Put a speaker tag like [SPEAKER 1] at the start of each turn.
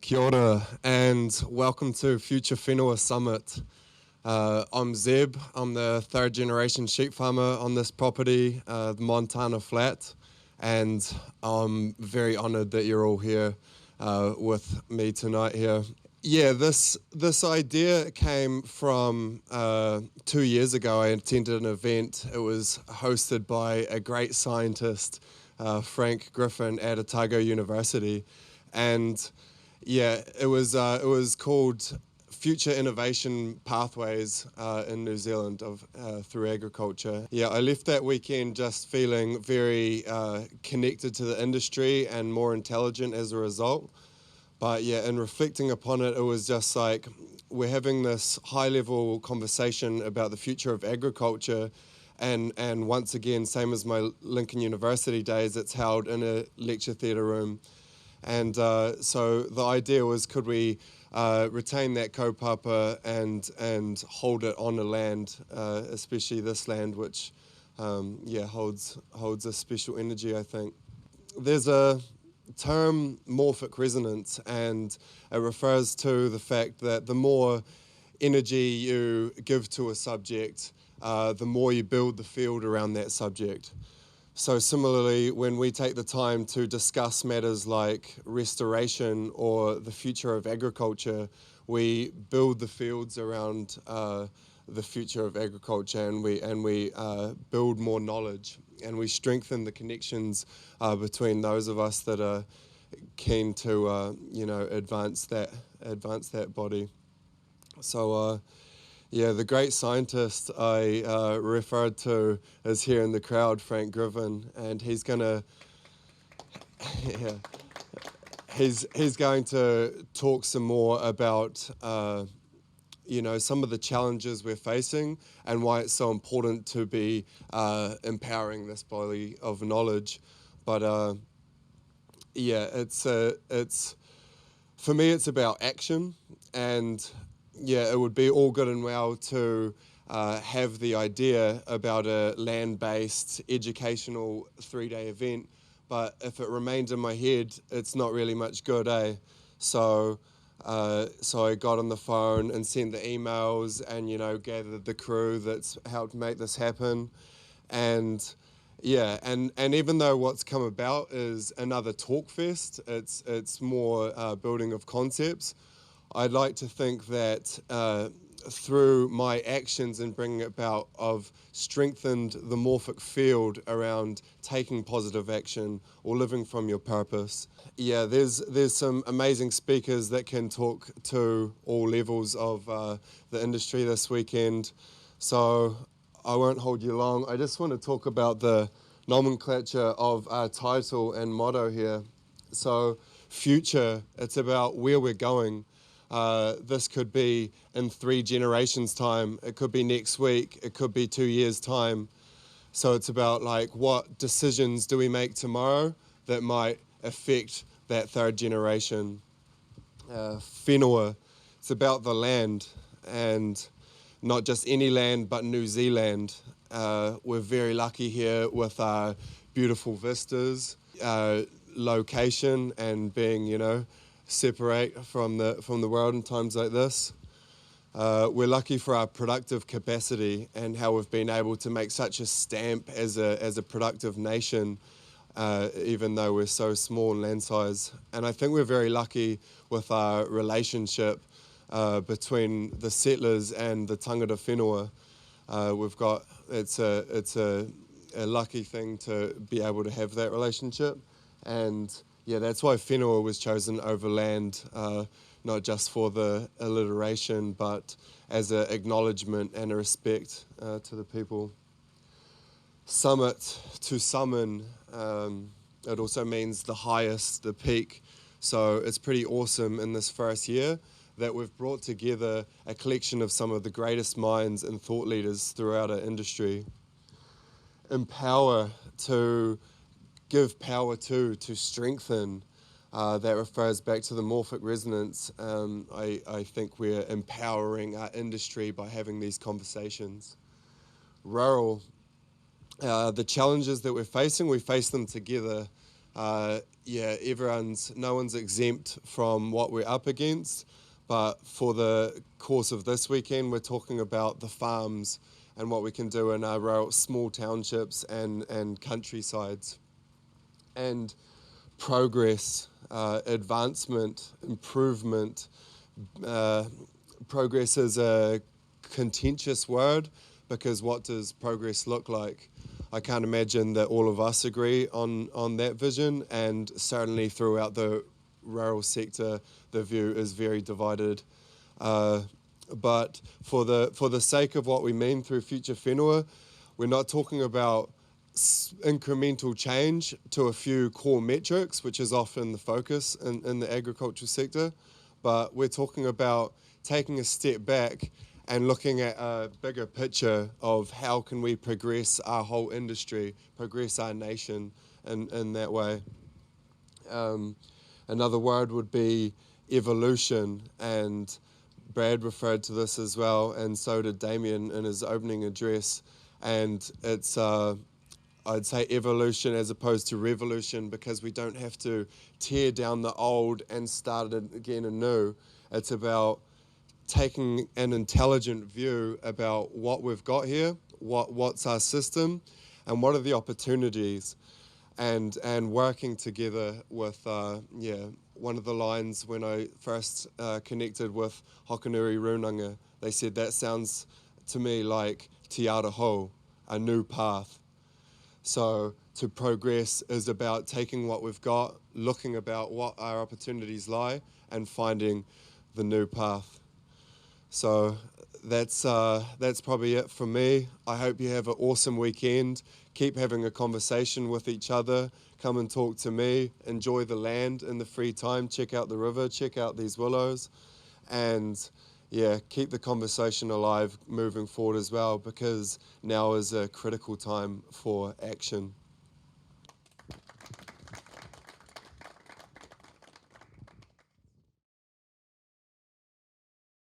[SPEAKER 1] Kia ora and welcome to Future Whenua Summit. I'm Zeb. I'm the third generation sheep farmer on this property, the Montana Flat, and I'm very honoured that you're all here with me tonight here. Yeah, this idea came from 2 years ago. I attended an event. It was hosted by a great scientist, Frank Griffin at Otago University, and yeah, it was called Future Innovation Pathways in New Zealand through agriculture. Yeah, I left that weekend just feeling very connected to the industry and more intelligent as a result. But yeah, in reflecting upon it, it was just like we're having this high-level conversation about the future of agriculture, and once again, same as my Lincoln University days, it's held in a lecture theatre room. And so the idea was, could we retain that kaupapa and hold it on the land, especially this land, which holds a special energy, I think. There's a term morphic resonance, and it refers to the fact that the more energy you give to a subject, the more you build the field around that subject. So similarly, when we take the time to discuss matters like restoration or the future of agriculture, we build the fields around the future of agriculture, and we build more knowledge, and we strengthen the connections between those of us that are keen to advance that body. So. Yeah, the great scientist I referred to is here in the crowd, Frank Griffin, and he's gonna, yeah, he's going to talk some more about, some of the challenges we're facing and why it's so important to be empowering this body of knowledge. But it's for me, it's about action. And yeah, it would be all good and well to have the idea about a land-based educational 3-day event, but if it remains in my head, it's not really much good, eh? So I got on the phone and sent the emails and, gathered the crew that's helped make this happen. And yeah, and even though what's come about is another talk fest, it's more building of concepts. I'd like to think that through my actions and bringing it about, I've strengthened the morphic field around taking positive action or living from your purpose. Yeah, there's some amazing speakers that can talk to all levels of the industry this weekend. So I won't hold you long. I just want to talk about the nomenclature of our title and motto here. So future, it's about where we're going. This could be in 3 generations' time. It could be next week. It could be 2 years' time. So it's about like what decisions do we make tomorrow that might affect that 3rd generation. Whenua, it's about the land, and not just any land, but New Zealand. We're very lucky here with our beautiful vistas, location, and being, separate from the world in times like this. We're lucky for our productive capacity and how we've been able to make such a stamp as a productive nation, even though we're so small in land size. And I think we're very lucky with our relationship between the settlers and the tangata whenua. It's a lucky thing to be able to have that relationship, and yeah, that's why whenua was chosen over land, not just for the alliteration, but as an acknowledgement and a respect to the people. Summit, to summon, it also means the highest, the peak. So it's pretty awesome in this first year that we've brought together a collection of some of the greatest minds and thought leaders throughout our industry. Empower, to give power to strengthen, that refers back to the morphic resonance. I think we're empowering our industry by having these conversations. Rural, the challenges that we're facing, we face them together. no one's exempt from what we're up against. But for the course of this weekend, we're talking about the farms and what we can do in our small townships and countrysides. And progress, advancement, improvement. Uh, Progress is a contentious word because what does progress look like? I can't imagine that all of us agree on that vision, and certainly throughout the rural sector, the view is very divided. But for the sake of what we mean through Future Whenua, we're not talking about incremental change to a few core metrics, which is often the focus in the agricultural sector, but we're talking about taking a step back and looking at a bigger picture of how can we progress our whole industry, progress our nation in that way. Another word would be evolution, and Brad referred to this as well, and so did Damien in his opening address. And it's, I'd say, evolution as opposed to revolution, because we don't have to tear down the old and start it again anew. It's about taking an intelligent view about what we've got here, what's our system, and what are the opportunities, and working together with one of the lines when I first connected with Hokanui Runanga, they said that sounds to me like Te Araho, a new path. So to progress is about taking what we've got, looking about what our opportunities lie, and finding the new path. So that's probably it for me. I hope you have an awesome weekend. Keep having a conversation with each other. Come and talk to me. Enjoy the land in the free time. Check out the river. Check out these willows. And yeah, keep the conversation alive moving forward as well, because now is a critical time for action.